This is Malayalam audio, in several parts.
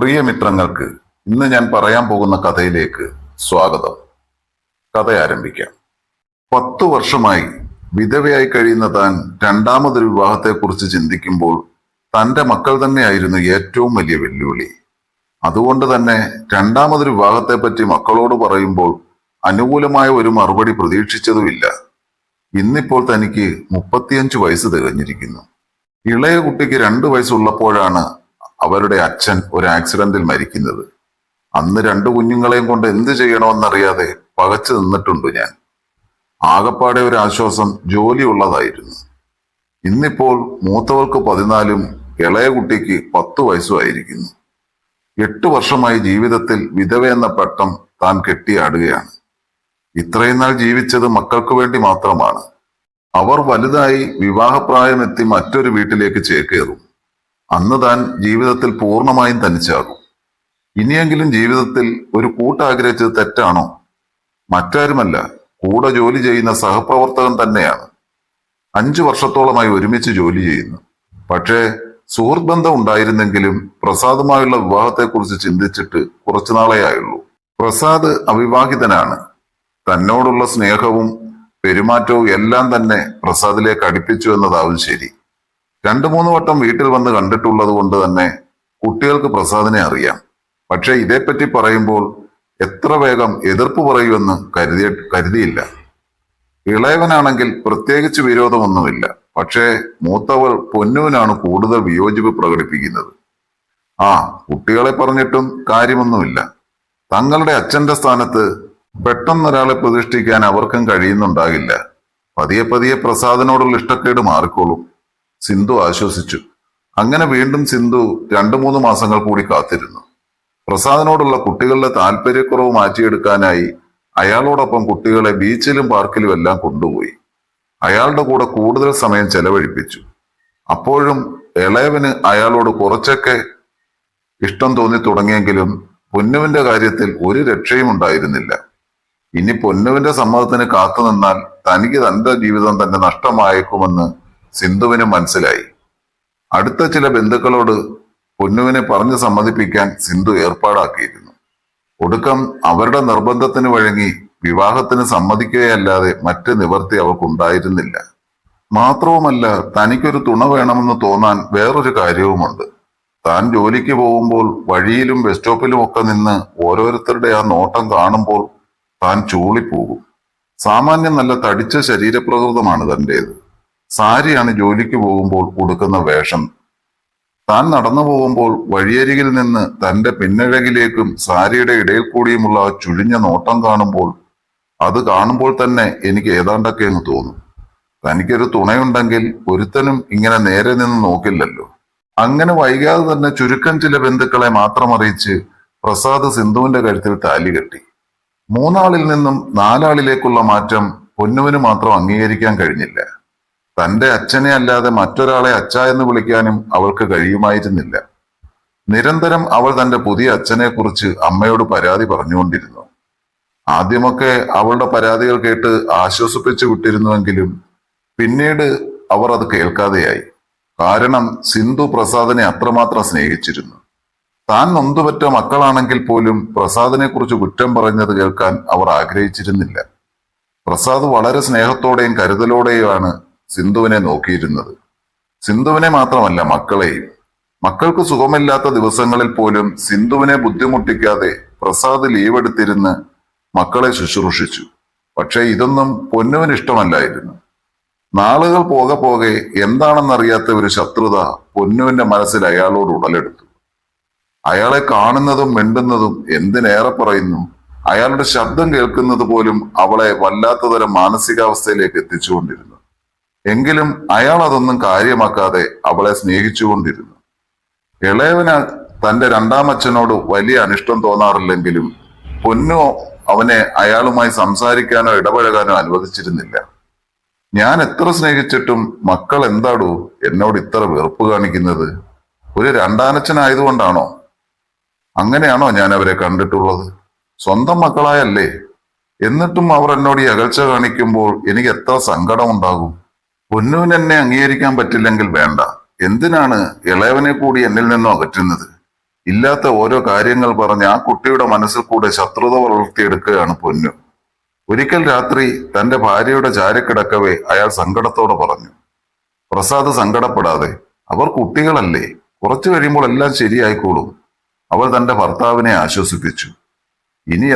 പ്രിയ മിത്രങ്ങൾക്ക് ഇന്ന് ഞാൻ പറയാൻ പോകുന്ന കഥയിലേക്ക് സ്വാഗതം. കഥ ആരംഭിക്കാം. 10 വർഷമായി വിധവയായി കഴിയുന്ന താൻ രണ്ടാമതൊരു വിവാഹത്തെക്കുറിച്ച് ചിന്തിക്കുമ്പോൾ തന്റെ മക്കൾ തന്നെയായിരുന്നു ഏറ്റവും വലിയ വെല്ലുവിളി. അതുകൊണ്ട് തന്നെ രണ്ടാമതൊരു വിവാഹത്തെപ്പറ്റി മക്കളോട് പറയുമ്പോൾ അനുകൂലമായ ഒരു മറുപടി പ്രതീക്ഷിച്ചതുമില്ല. ഇന്നിപ്പോൾ തനിക്ക് 35 വയസ്സ് തികഞ്ഞിരിക്കുന്നു. ഇളയ കുട്ടിക്ക് 2 വയസ്സുള്ളപ്പോഴാണ് അവരുടെ അച്ഛൻ ഒരു ആക്സിഡന്റിൽ മരിക്കുന്നത്. അന്ന് 2 കുഞ്ഞുങ്ങളെയും കൊണ്ട് എന്ത് ചെയ്യണമെന്നറിയാതെ പകച്ചു നിന്നിട്ടുണ്ട് ഞാൻ. ആകപ്പാടെ ഒരു ആശ്വാസം ജോലി ഉള്ളതായിരുന്നു. ഇന്നിപ്പോൾ മൂത്തവൾക്ക് 14-ഉം ഇളയ കുട്ടിക്ക് 10 വയസ്സും ആയിരിക്കുന്നു. 8 വർഷമായി ജീവിതത്തിൽ വിധവ എന്ന പട്ടം താൻ കെട്ടിയാടുകയാണ്. ഇത്രയും നാൾ ജീവിച്ചത് മക്കൾക്ക് വേണ്ടി മാത്രമാണ്. അവർ വലുതായി വിവാഹപ്രായമെത്തി മറ്റൊരു വീട്ടിലേക്ക് ചേക്കേറും. അന്ന് താൻ ജീവിതത്തിൽ പൂർണ്ണമായും തനിച്ചാകും. ഇനിയെങ്കിലും ജീവിതത്തിൽ ഒരു കൂട്ടാഗ്രഹിച്ചത് തെറ്റാണോ? മറ്റാരുമല്ല, കൂടെ ജോലി ചെയ്യുന്ന സഹപ്രവർത്തകൻ തന്നെയാണ്. 5 വർഷത്തോളമായി ഒരുമിച്ച് ജോലി ചെയ്യുന്നു. പക്ഷേ സുഹൃത്ത് ബന്ധം ഉണ്ടായിരുന്നെങ്കിലും പ്രസാദുമായുള്ള വിവാഹത്തെക്കുറിച്ച് ചിന്തിച്ചിട്ട് കുറച്ചുനാളേ ആയുള്ളൂ. പ്രസാദ് അവിവാഹിതനാണ്. തന്നോടുള്ള സ്നേഹവും പെരുമാറ്റവും എല്ലാം തന്നെ പ്രസാദിലേക്ക് അടുപ്പിച്ചു എന്നതാവും ശരി. 2-3 വട്ടം വീട്ടിൽ വന്ന് കണ്ടിട്ടുള്ളത് കൊണ്ട് തന്നെ കുട്ടികൾക്ക് പ്രസാദിനെ അറിയാം. പക്ഷെ ഇതേപ്പറ്റി പറയുമ്പോൾ എത്ര വേഗം എതിർപ്പ് പറയുമെന്ന് കരുതിയില്ല. ഇളയവനാണെങ്കിൽ പ്രത്യേകിച്ച് വിരോധമൊന്നുമില്ല. പക്ഷേ മൂത്തവൾ പൊന്നുവിനാണ് കൂടുതൽ വിയോജിപ്പ് പ്രകടിപ്പിക്കുന്നത്. കുട്ടികളെ പറഞ്ഞിട്ടും കാര്യമൊന്നുമില്ല. തങ്ങളുടെ അച്ഛന്റെ സ്ഥാനത്ത് പെട്ടെന്നൊരാളെ പ്രതിഷ്ഠിക്കാൻ അവർക്കും കഴിയുന്നുണ്ടാകില്ല. പതിയെ പതിയെ പ്രസാദിനോടുള്ള ഇഷ്ടക്കേട് മാറിക്കോളും. സിന്ധു ആശ്വസിച്ചു. അങ്ങനെ വീണ്ടും സിന്ധു 2-3 മാസങ്ങൾ കൂടി കാത്തിരുന്നു. പ്രസാദിനോടുള്ള കുട്ടികളുടെ താല്പര്യക്കുറവ് മാറ്റിയെടുക്കാനായി അയാളോടൊപ്പം കുട്ടികളെ ബീച്ചിലും പാർക്കിലും എല്ലാം കൊണ്ടുപോയി. അയാളുടെ കൂടെ കൂടുതൽ സമയം ചെലവഴിപ്പിച്ചു. അപ്പോഴും ഇളയവന് അയാളോട് കുറച്ചൊക്കെ ഇഷ്ടം തോന്നി തുടങ്ങിയെങ്കിലും പൊന്നുവിന്റെ കാര്യത്തിൽ ഒരു രക്ഷയും ഉണ്ടായിരുന്നില്ല. ഇനി പൊന്നുവിന്റെ സമ്മതത്തിന് കാത്തുനിന്നാൽ തനിക്ക് തന്റെ ജീവിതം തന്നെ നഷ്ടമായേക്കുമെന്ന് സിന്ധുവിന് മനസ്സിലായി. അടുത്ത ചില ബന്ധുക്കളോട് പൊന്നുവിനെ പറഞ്ഞു സമ്മതിപ്പിക്കാൻ സിന്ധു ഏർപ്പാടാക്കിയിരുന്നു. ഒടുക്കം അവരുടെ നിർബന്ധത്തിന് വഴങ്ങി വിവാഹത്തിന് സമ്മതിക്കുകയല്ലാതെ മറ്റ് നിവർത്തി അവൾക്കുണ്ടായിരുന്നില്ല. മാത്രവുമല്ല, തനിക്കൊരു തുണ വേണമെന്ന് തോന്നാൻ വേറൊരു കാര്യവുമുണ്ട്. താൻ ജോലിക്ക് പോകുമ്പോൾ വഴിയിലും ബസ് സ്റ്റോപ്പിലും ഒക്കെ നിന്ന് ഓരോരുത്തരുടെ ആ നോട്ടം കാണുമ്പോൾ താൻ ചൂളിപ്പോകും. സാമാന്യം നല്ല തടിച്ച ശരീരപ്രകൃതമാണ് തൻ്റേത്. സാരിയാണ് ജോലിക്ക് പോകുമ്പോൾ ഉടുക്കുന്ന വേഷം. താൻ നടന്നു പോകുമ്പോൾ വഴിയരികിൽ നിന്ന് തന്റെ പിന്നഴകിലേക്കും സാരിയുടെ ഇടയിൽ കൂടിയുമുള്ള ആ ചുഴിഞ്ഞ നോട്ടം കാണുമ്പോൾ തന്നെ എനിക്ക് ഏതാണ്ടൊക്കെ എന്ന് തോന്നും. തനിക്കൊരു തുണയുണ്ടെങ്കിൽ ഒരുത്തനും ഇങ്ങനെ നേരെ നിന്ന് നോക്കില്ലല്ലോ. അങ്ങനെ വൈകാതെ തന്നെ ചുരുക്കം ചില ബന്ധുക്കളെ മാത്രം അറിയിച്ച് പ്രസാദ് സിന്ധുവിന്റെ കഴുത്തിൽ താലി കെട്ടി. 3 ആളിൽ നിന്നും 4 ആളിലേക്കുള്ള മാറ്റം പൊന്നുവിന് മാത്രം അംഗീകരിക്കാൻ കഴിഞ്ഞില്ല. തന്റെ അച്ഛനെ അല്ലാതെ മറ്റൊരാളെ അച്ഛ എന്ന് വിളിക്കാനും അവൾക്ക് കഴിയുമായിരുന്നില്ല. നിരന്തരം അവൾ തന്റെ പുതിയ അച്ഛനെ കുറിച്ച് അമ്മയോട് പരാതി പറഞ്ഞുകൊണ്ടിരുന്നു. ആദ്യമൊക്കെ അവളുടെ പരാതികൾ കേട്ട് ആശ്വസിപ്പിച്ചു വിട്ടിരുന്നുവെങ്കിലും പിന്നീട് അവർ അത് കേൾക്കാതെയായി. കാരണം സിന്ധു പ്രസാദിനെ അത്രമാത്രം സ്നേഹിച്ചിരുന്നു. താൻ നൊന്തുപറ്റ മക്കളാണെങ്കിൽ പോലും പ്രസാദിനെ കുറിച്ച് കുറ്റം പറഞ്ഞത് കേൾക്കാൻ അവർ ആഗ്രഹിച്ചിരുന്നില്ല. പ്രസാദ് വളരെ സ്നേഹത്തോടെയും കരുതലോടെയുമാണ് സിന്ധുവിനെ നോക്കിയിരുന്നത്. സിന്ധുവിനെ മാത്രമല്ല, മക്കളെയും. മക്കൾക്ക് സുഖമില്ലാത്ത ദിവസങ്ങളിൽ പോലും സിന്ധുവിനെ ബുദ്ധിമുട്ടിക്കാതെ പ്രസാദ് ലീവ് എടുത്തിരുന്ന് മക്കളെ ശുശ്രൂഷിച്ചു. പക്ഷെ ഇതൊന്നും പൊന്നുവിന് ഇഷ്ടമല്ലായിരുന്നു. നാളുകൾ പോകെ പോകെ എന്താണെന്നറിയാത്ത ഒരു ശത്രുത പൊന്നുവിന്റെ മനസ്സിൽ അയാളോട് ഉടലെടുത്തു. അയാളെ കാണുന്നതും മിണ്ടുന്നതും, എന്തിനേറെ പറയുന്നു, അയാളുടെ ശബ്ദം കേൾക്കുന്നത് പോലും അവളെ വല്ലാത്തതരം മാനസികാവസ്ഥയിലേക്ക് എത്തിച്ചുകൊണ്ടിരുന്നു. എങ്കിലും അയാൾ അതൊന്നും കാര്യമാക്കാതെ അവളെ സ്നേഹിച്ചുകൊണ്ടിരുന്നു. ഇളയവന് തന്റെ 2ാം അച്ഛനോട് വലിയ അനിഷ്ടം തോന്നാറില്ലെങ്കിലും പൊന്നു അവനെ അയാളുമായി സംസാരിക്കാനോ ഇടപഴകാനോ അനുവദിച്ചിരുന്നില്ല. ഞാൻ എത്ര സ്നേഹിച്ചിട്ടും മക്കൾ എന്താടൂ എന്നോട് ഇത്ര വെറുപ്പ് കാണിക്കുന്നത്? ഒരു 2ാനച്ഛനായതുകൊണ്ടാണോ? അങ്ങനെയാണോ ഞാൻ അവരെ കണ്ടിട്ടുള്ളത്? സ്വന്തം മക്കളായല്ലേ? എന്നിട്ടും അവർ എന്നോട് ഈ അകൽച്ച കാണിക്കുമ്പോൾ എനിക്ക് എത്ര സങ്കടമുണ്ടാകും. പൊന്നുവിന് എന്നെ അംഗീകരിക്കാൻ പറ്റില്ലെങ്കിൽ വേണ്ട. എന്തിനാണ് ഇളയവനെ കൂടി എന്നിൽ നിന്നും അകറ്റുന്നത്? ഇല്ലാത്ത ഓരോ കാര്യങ്ങൾ പറഞ്ഞ് ആ കുട്ടിയുടെ മനസ്സിൽ കൂടെ ശത്രുത വളർത്തിയെടുക്കുകയാണ് പൊന്നു. ഒരിക്കൽ രാത്രി തന്റെ ഭാര്യയുടെ ചാരക്കിടക്കവേ അയാൾ സങ്കടത്തോടെ പറഞ്ഞു, പ്രസാദ് സങ്കടപ്പെടാതെ, അവർ കുട്ടികളല്ലേ, കുറച്ചു കഴിയുമ്പോൾ എല്ലാം ശരിയായിക്കോളും. അവൾ തന്റെ ഭർത്താവിനെ ആശ്വസിപ്പിച്ചു. ഇനി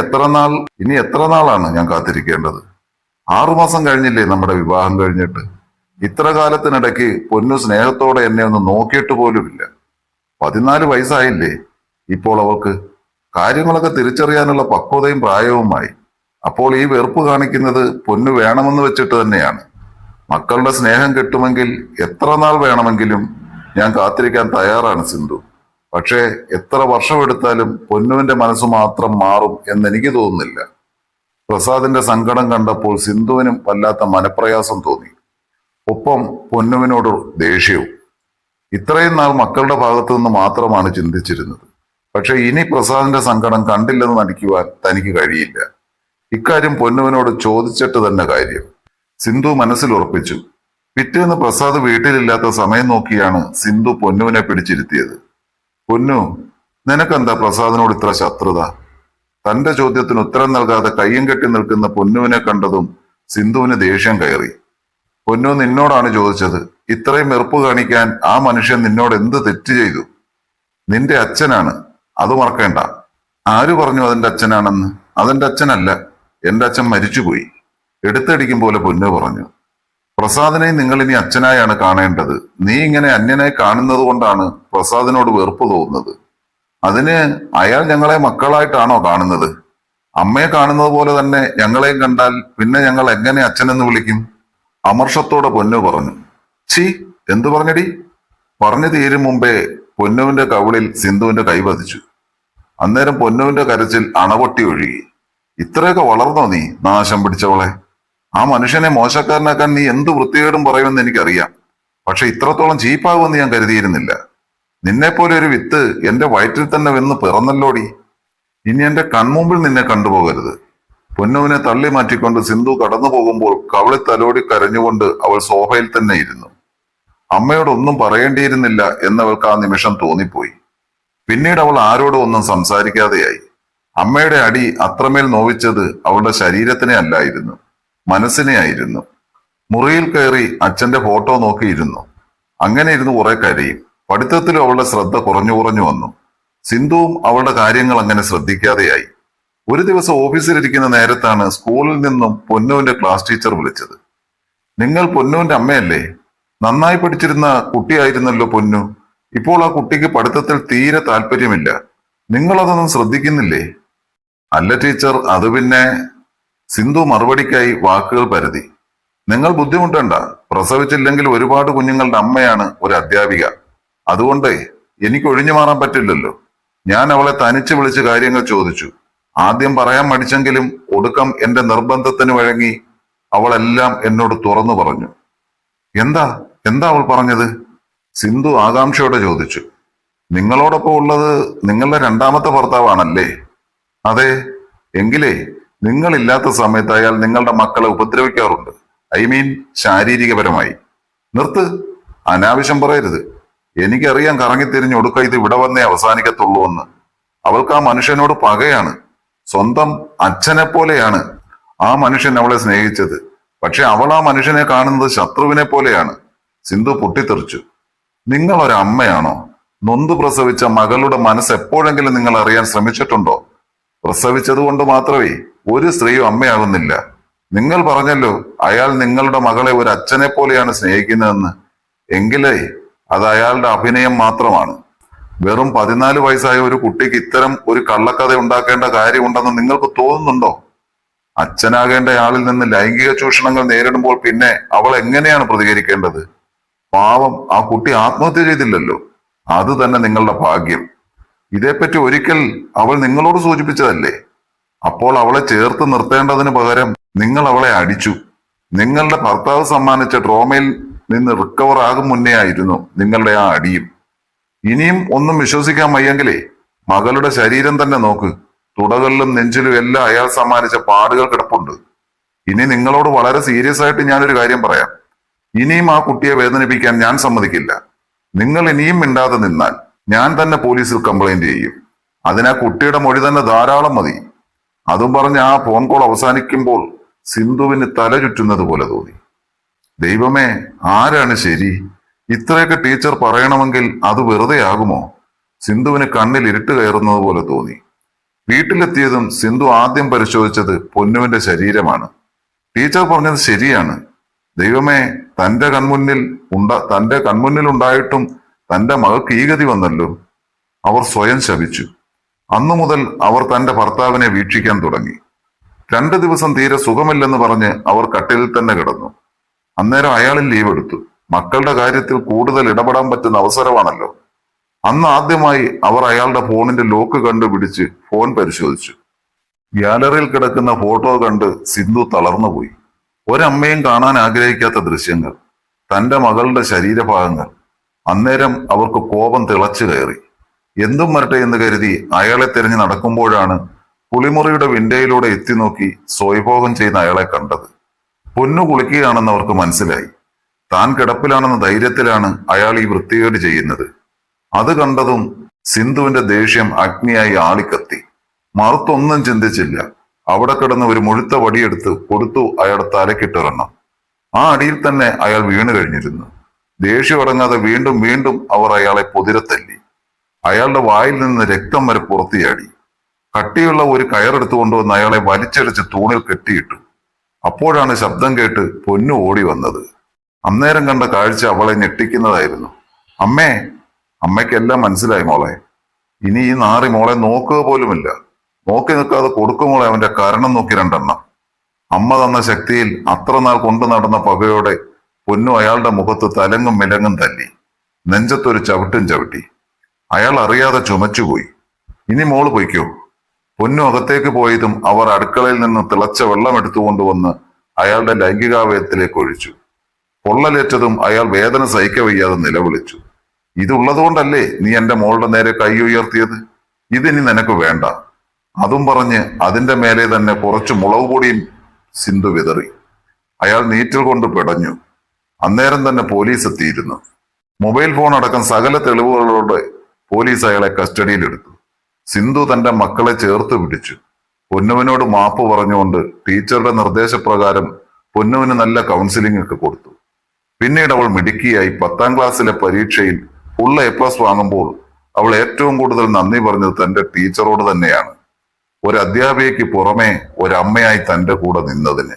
എത്ര നാളാണ് ഞാൻ കാത്തിരിക്കേണ്ടത്? 6 മാസം കഴിഞ്ഞില്ലേ നമ്മുടെ വിവാഹം കഴിഞ്ഞിട്ട്? ഇത്ര കാലത്തിനിടയ്ക്ക് പൊന്നു സ്നേഹത്തോടെ എന്നെ ഒന്ന് നോക്കിയിട്ട് പോലുമില്ല. 14 വയസ്സായില്ലേ ഇപ്പോൾ അവൾക്ക്? കാര്യങ്ങളൊക്കെ തിരിച്ചറിയാനുള്ള പക്വതയും പ്രായവുമായി. അപ്പോൾ ഈ വെറുപ്പ് കാണിക്കുന്നത് പൊന്നു വേണമെന്ന് വെച്ചിട്ട് തന്നെയാണ്. മക്കളുടെ സ്നേഹം കിട്ടുമെങ്കിൽ എത്ര നാൾ വേണമെങ്കിലും ഞാൻ കാത്തിരിക്കാൻ തയ്യാറാണ് സിന്ധു. പക്ഷേ എത്ര വർഷമെടുത്താലും പൊന്നുവിന്റെ മനസ്സ് മാത്രം മാറും എന്നെനിക്ക് തോന്നുന്നില്ല. പ്രസാദിന്റെ സങ്കടം കണ്ടപ്പോൾ സിന്ധുവിനും വല്ലാത്ത മനപ്രയാസം തോന്നി. ഒപ്പം പൊന്നുവിനോട് ദേഷ്യവും. ഇത്രയും നാൾ മക്കളുടെ ഭാഗത്തു നിന്ന് മാത്രമാണ് ചിന്തിച്ചിരുന്നത്. പക്ഷെ ഇനി പ്രസാദിന്റെ സങ്കടം കണ്ടില്ലെന്ന് നടിക്കുവാൻ തനിക്ക് കഴിയില്ല. ഇക്കാര്യം പൊന്നുവിനോട് ചോദിച്ചിട്ട് തന്നെ കാര്യം. സിന്ധു മനസ്സിൽ ഉറപ്പിച്ചു. പിറ്റേന്ന് പ്രസാദ് വീട്ടിലില്ലാത്ത സമയം നോക്കിയാണ് സിന്ധു പൊന്നുവിനെ പിടിച്ചിരുത്തിയത്. പൊന്നു, നിനക്കെന്താ പ്രസാദിനോട് ഇത്ര ശത്രുത? തന്റെ ചോദ്യത്തിന് ഉത്തരം നൽകാതെ കയ്യും കെട്ടി നിൽക്കുന്ന പൊന്നുവിനെ കണ്ടതും സിന്ധുവിന് ദേഷ്യം കയറി. പൊന്നു, നിന്നോടാണ് ചോദിച്ചത്. ഇത്രയും വെറുപ്പ് കാണിക്കാൻ ആ മനുഷ്യൻ നിന്നോട് എന്ത് തെറ്റ് ചെയ്തു? നിന്റെ അച്ഛനാണ്, അത് മറക്കേണ്ട. ആര് പറഞ്ഞു അതെന്റെ അച്ഛനാണെന്ന്? അതെന്റെ അച്ഛനല്ല, എന്റെ അച്ഛൻ മരിച്ചുപോയി. എടുത്തടിക്കും പോലെ പൊന്നു പറഞ്ഞു. പ്രസാദിനെ നിങ്ങൾ ഇനി അച്ഛനായാണ് കാണേണ്ടത്. നീ ഇങ്ങനെ അന്യനായി കാണുന്നത് കൊണ്ടാണ് പ്രസാദിനോട് വെറുപ്പ് തോന്നുന്നത്. അതിന് അയാൾ ഞങ്ങളെ മക്കളായിട്ടാണോ കാണുന്നത്? അമ്മയെ കാണുന്നത് പോലെ തന്നെ ഞങ്ങളെയും കണ്ടാൽ പിന്നെ ഞങ്ങൾ എങ്ങനെ അച്ഛനെന്ന് വിളിക്കും? അമർഷത്തോടെ പൊന്നു പറഞ്ഞു. ഛീ, എന്തു പറഞ്ഞടി? പറഞ്ഞു തീരും മുമ്പേ പൊന്നുവിന്റെ കവിളിൽ സിന്ധുവിന്റെ കൈ പതിച്ചു. അന്നേരം പൊന്നുവിന്റെ കരച്ചിൽ അണപൊട്ടി ഒഴുകി. ഇത്രയൊക്കെ വളർന്നോ നീ, നാശം പിടിച്ചവളെ? ആ മനുഷ്യനെ മോശക്കാരനാക്കാൻ നീ എന്ത് വൃത്തികേടും പറയുമെന്ന് എനിക്കറിയാം. പക്ഷെ ഇത്രത്തോളം ചീപ്പാകുമെന്ന് ഞാൻ കരുതിയിരുന്നില്ല. നിന്നെപ്പോലെ ഒരു വിത്ത് എന്റെ വയറ്റിൽ തന്നെ വെന്ന് പിറന്നല്ലോടി. ഇനി എന്റെ കൺമുമ്പിൽ നിന്നെ കണ്ടുപോകരുത്. പൊന്നുവിനെ തള്ളി മാറ്റിക്കൊണ്ട് സിന്ധു കടന്നു പോകുമ്പോൾ കവളി തലോടി കരഞ്ഞുകൊണ്ട് അവൾ സോഫയിൽ തന്നെ ഇരുന്നു. അമ്മയോടൊന്നും പറയേണ്ടിയിരുന്നില്ല എന്നവൾക്ക് ആ നിമിഷം തോന്നിപ്പോയി. പിന്നീട് അവൾ ആരോടും ഒന്നും സംസാരിക്കാതെയായി. അമ്മയുടെ അടി അത്രമേൽ നോവിച്ചത് അവളുടെ ശരീരത്തിനെ അല്ലായിരുന്നു, മനസ്സിനെ ആയിരുന്നു. മുറിയിൽ കയറി അച്ഛന്റെ ഫോട്ടോ നോക്കിയിരുന്നു. അങ്ങനെ ഇരുന്ന് കുറെ കരയും. പഠിത്തത്തിലും അവളുടെ ശ്രദ്ധ കുറഞ്ഞു കുറഞ്ഞു വന്നു. സിന്ധുവും അവളുടെ കാര്യങ്ങൾ അങ്ങനെ ശ്രദ്ധിക്കാതെയായി. ഒരു ദിവസം ഓഫീസിലിരിക്കുന്ന നേരത്താണ് സ്കൂളിൽ നിന്നും പൊന്നുവിന്റെ ക്ലാസ് ടീച്ചർ വിളിച്ചത്. നിങ്ങൾ പൊന്നുവിന്റെ അമ്മയല്ലേ? നന്നായി പഠിച്ചിരുന്ന കുട്ടിയായിരുന്നല്ലോ പൊന്നു. ഇപ്പോൾ ആ കുട്ടിക്ക് പഠിത്തത്തിൽ തീരെ താല്പര്യമില്ല. നിങ്ങളതൊന്നും ശ്രദ്ധിക്കുന്നില്ലേ? അല്ല ടീച്ചർ, അത് പിന്നെ... സിന്ധു മറുപടിക്കായി വാക്കുകൾ പരതി. നിങ്ങൾ ബുദ്ധിമുട്ടണ്ട. പ്രസവിച്ചില്ലെങ്കിൽ ഒരുപാട് കുഞ്ഞുങ്ങളുടെ അമ്മയാണ് ഒരു അധ്യാപിക. അതുകൊണ്ട് എനിക്ക് ഒഴിഞ്ഞു മാറാൻ പറ്റില്ലല്ലോ. ഞാൻ അവളെ തനിച്ച് വിളിച്ച് കാര്യങ്ങൾ ചോദിച്ചു. ആദ്യം പറയാൻ മടിച്ചെങ്കിലും ഒടുക്കം എന്റെ നിർബന്ധത്തിന് വഴങ്ങി അവളെല്ലാം എന്നോട് തുറന്നു പറഞ്ഞു. എന്താ എന്താ അവൾ പറഞ്ഞത്? സിന്ധു ആകാംക്ഷയോടെ ചോദിച്ചു. നിങ്ങളോടൊപ്പം ഉള്ളത് നിങ്ങളുടെ രണ്ടാമത്തെ ഭർത്താവാണല്ലേ? അതെ. എങ്കിലേ നിങ്ങളില്ലാത്ത സമയത്ത് അയാൾ നിങ്ങളുടെ മക്കളെ ഉപദ്രവിക്കാറുണ്ട്. I mean ശാരീരികപരമായി. നിർത്ത്, അനാവശ്യം പറയരുത്. എനിക്കറിയാം കറങ്ങിത്തിരിഞ്ഞ് ഒടുക്ക ഇത് ഇവിടെ വന്നേ അവസാനിക്കത്തുള്ളൂ എന്ന്. അവൾക്ക് ആ മനുഷ്യനോട് പകയാണ്. സ്വന്തം അച്ഛനെ പോലെയാണ് ആ മനുഷ്യൻ അവളെ സ്നേഹിച്ചത്. പക്ഷെ അവൾ ആ മനുഷ്യനെ കാണുന്നത് ശത്രുവിനെ പോലെയാണ്. സിന്ധു പൊട്ടിത്തെറിച്ചു. നിങ്ങൾ ഒരമ്മയാണോ? നൊന്തു പ്രസവിച്ച മകളുടെ മനസ്സ് എപ്പോഴെങ്കിലും നിങ്ങൾ അറിയാൻ ശ്രമിച്ചിട്ടുണ്ടോ? പ്രസവിച്ചത് കൊണ്ട് മാത്രമേ ഒരു സ്ത്രീയും അമ്മയാകുന്നില്ല. നിങ്ങൾ പറഞ്ഞല്ലോ അയാൾ നിങ്ങളുടെ മകളെ ഒരു അച്ഛനെ പോലെയാണ് സ്നേഹിക്കുന്നതെന്ന്. എങ്കിലേ അത് അയാളുടെ അഭിനയം മാത്രമാണ്. വെറും 14 വയസ്സായ ഒരു കുട്ടിക്ക് ഇത്തരം ഒരു കള്ളക്കഥ ഉണ്ടാക്കേണ്ട കാര്യമുണ്ടെന്ന് നിങ്ങൾക്ക് തോന്നുന്നുണ്ടോ? അച്ഛനാകേണ്ട ആളിൽ നിന്ന് ലൈംഗിക ചൂഷണങ്ങൾ നേരിടുമ്പോൾ പിന്നെ അവൾ എങ്ങനെയാണ് പ്രതികരിക്കേണ്ടത്? പാവം, ആ കുട്ടി ആത്മഹത്യ ചെയ്തില്ലല്ലോ. അത് തന്നെ നിങ്ങളുടെ ഭാഗ്യം. ഇതേപ്പറ്റി ഒരിക്കൽ അവൾ നിങ്ങളോട് സൂചിപ്പിച്ചതല്ലേ? അപ്പോൾ അവളെ ചേർത്ത് നിർത്തേണ്ടതിന് പകരം നിങ്ങൾ അവളെ അടിച്ചു. നിങ്ങളുടെ ഭർത്താവ് സമ്മാനിച്ച ട്രോമയിൽ നിന്ന് റിക്കവർ ആകും മുന്നേ ആയിരുന്നു നിങ്ങളുടെ ആ അടിയും. ഇനിയും ഒന്നും വിശ്വസിക്കാൻ വയ്യെങ്കിലേ മകളുടെ ശരീരം തന്നെ നോക്ക്. തുടകളിലും നെഞ്ചിലും എല്ലാം അയാൾ സമ്മാനിച്ച പാടുകൾ കിടപ്പുണ്ട്. ഇനി നിങ്ങളോട് വളരെ സീരിയസ് ആയിട്ട് ഞാനൊരു കാര്യം പറയാം. ഇനിയും ആ കുട്ടിയെ വേദനിപ്പിക്കാൻ ഞാൻ സമ്മതിക്കില്ല. നിങ്ങൾ ഇനിയും മിണ്ടാതെ നിന്നാൽ ഞാൻ തന്നെ പോലീസിൽ കംപ്ലൈന്റ് ചെയ്യും. അതിനാ കുട്ടിയുടെ മൊഴി തന്നെ ധാരാളം മതി. അതും പറഞ്ഞ് ആ ഫോൺ കോൾ അവസാനിക്കുമ്പോൾ സിന്ധുവിന് തല ചുറ്റുന്നത് പോലെ തോന്നി. ദൈവമേ, ആരാണ് ശരി? ഇത്രയൊക്കെ ടീച്ചർ പറയണമെങ്കിൽ അത് വെറുതെ ആകുമോ? സിന്ധുവിന് കണ്ണിൽ ഇരുട്ട് കയറുന്നത് പോലെ തോന്നി. വീട്ടിലെത്തിയതും സിന്ധു ആദ്യം പരിശോധിച്ചത് പൊന്നുവിന്റെ ശരീരമാണ്. ടീച്ചർ പറഞ്ഞത് ശരിയാണ്. ദൈവമേ, തന്റെ കൺമുന്നിൽ ഉണ്ടായിട്ടും തന്റെ മകൾക്ക് ഈ ഗതി വന്നല്ലോ. അവർ സ്വയം ശപിച്ചു. അന്നു മുതൽ അവർ തന്റെ ഭർത്താവിനെ വീക്ഷിക്കാൻ തുടങ്ങി. 2 ദിവസം തീരെ സുഖമില്ലെന്ന് പറഞ്ഞ് അവർ കട്ടിലിൽ തന്നെ കിടന്നു. അന്നേരം അയാളിൽ ലീവ് എടുത്തു. മക്കളുടെ കാര്യത്തിൽ കൂടുതൽ ഇടപെടാൻ പറ്റുന്ന അവസരമാണല്ലോ. അന്ന് ആദ്യമായി അവർ അയാളുടെ ഫോണിന്റെ ലോക്ക് കണ്ടുപിടിച്ച് ഫോൺ പരിശോധിച്ചു. ഗ്യാലറിയിൽ കിടക്കുന്ന ഫോട്ടോ കണ്ട് സിന്ധു തളർന്നുപോയി. ഒരമ്മയും കാണാൻ ആഗ്രഹിക്കാത്ത ദൃശ്യങ്ങൾ, തന്റെ മകളുടെ ശരീരഭാഗങ്ങൾ. അന്നേരം അവർക്ക് കോപം തിളച്ചു കയറി. എന്തും വരട്ടെ എന്ന് കരുതി അയാളെ തിരഞ്ഞു നടക്കുമ്പോഴാണ് കുളിമുറിയുടെ വിൻഡോയിലൂടെ എത്തി നോക്കി സ്വയംഭോഗം ചെയ്യുന്ന അയാളെ കണ്ടത്. പൊന്നു കുളിക്കുകയാണെന്ന് അവർക്ക് മനസ്സിലായി. താൻ കിടപ്പിലാണെന്ന ധൈര്യത്തിലാണ് അയാൾ ഈ വൃത്തികേട് ചെയ്യുന്നത്. അത് കണ്ടതും സിന്ധുവിന്റെ ദേഷ്യം അഗ്നിയായി ആളിക്കത്തി. മറുത്തൊന്നും ചിന്തിച്ചില്ല. അവിടെ കിടന്ന് ഒരു മുഴുത്ത വടിയെടുത്ത് കൊടുത്തു അയാളുടെ തലക്കിട്ടിറങ്ങും. ആ അടിയിൽ തന്നെ അയാൾ വീണു കഴിഞ്ഞിരുന്നു. ദേഷ്യം അടങ്ങാതെ വീണ്ടും വീണ്ടും അവർ അയാളെ പൊതിരത്തല്ലി. അയാളുടെ വായിൽ നിന്ന് രക്തം വരെ പുറത്തിയാടി. കട്ടിയുള്ള ഒരു കയറെടുത്തു കൊണ്ടുവന്ന് അയാളെ വലിച്ചടിച്ച് തൂണിൽ കെട്ടിയിട്ടു. അപ്പോഴാണ് ശബ്ദം കേട്ട് പൊന്നു ഓടി വന്നത്. അന്നേരം കണ്ട കാഴ്ച അവളെ ഞെട്ടിക്കുന്നതായിരുന്നു. അമ്മേ! അമ്മയ്ക്കെല്ലാം മനസ്സിലായി മോളെ. ഇനി ഈ നാറി മോളെ നോക്കുക പോലുമില്ല. നോക്കി നിൽക്കാതെ കൊടുക്കുമോളെ അവന്റെ കാരണം നോക്കി 2 എണ്ണം. അമ്മ തന്ന ശക്തിയിൽ അത്ര നാൾ കൊണ്ടു നടന്ന പകയോടെ പൊന്നു അയാളുടെ മുഖത്ത് തലങ്ങും മിലങ്ങും തല്ലി. നെഞ്ചത്തൊരു ചവിട്ടും ചവിട്ടി. അയാൾ അറിയാതെ ചുമച്ചുപോയി. ഇനി മോള് പൊയ്ക്കോ. പൊന്നു അകത്തേക്ക് പോയതും അവർ അടുക്കളയിൽ നിന്ന് തിളച്ച വെള്ളം എടുത്തുകൊണ്ടുവന്ന് അയാളുടെ ലൈംഗികാവയത്തിലേക്ക് ഒഴിച്ചു. പൊള്ളലേറ്റതും അയാൾ വേദന സഹിക്കവയ്യാതെ നിലവിളിച്ചു. ഇതുള്ളതുകൊണ്ടല്ലേ നീ എന്റെ മോളുടെ നേരെ കൈ ഉയർത്തിയത്? ഇതിനി നിനക്ക് വേണ്ട. അതും പറഞ്ഞ് അതിന്റെ മേലെ തന്നെ കുറച്ച് മുളക് പൊടിയും സിന്ധു വിതറി. അയാൾ നീറ്റിൽ കൊണ്ട് പിടഞ്ഞു. അന്നേരം തന്നെ പോലീസ് എത്തിയിരുന്നു. മൊബൈൽ ഫോൺ അടക്കം സകല തെളിവുകളോടെ പോലീസ് അയാളെ കസ്റ്റഡിയിലെടുത്തു. സിന്ധു തന്റെ മക്കളെ ചേർത്ത് പിടിച്ചു. പൊന്നുവിനോട് മാപ്പ് പറഞ്ഞുകൊണ്ട് ടീച്ചറുടെ നിർദ്ദേശപ്രകാരം പൊന്നുവിന് നല്ല കൗൺസിലിംഗ് ഒക്കെ കൊടുത്തു. പിന്നീട് അവൾ മിടുക്കിയായി 10ാം ക്ലാസ്സിലെ പരീക്ഷയിൽ ഫുൾ A+ വാങ്ങുമ്പോൾ അവൾ ഏറ്റവും കൂടുതൽ നന്ദി പറഞ്ഞത് തന്റെ ടീച്ചറോട് തന്നെയാണ്. ഒരു അധ്യാപികയ്ക്ക് പുറമെ ഒരമ്മയായി തന്റെ കൂടെ നിന്നതിന്.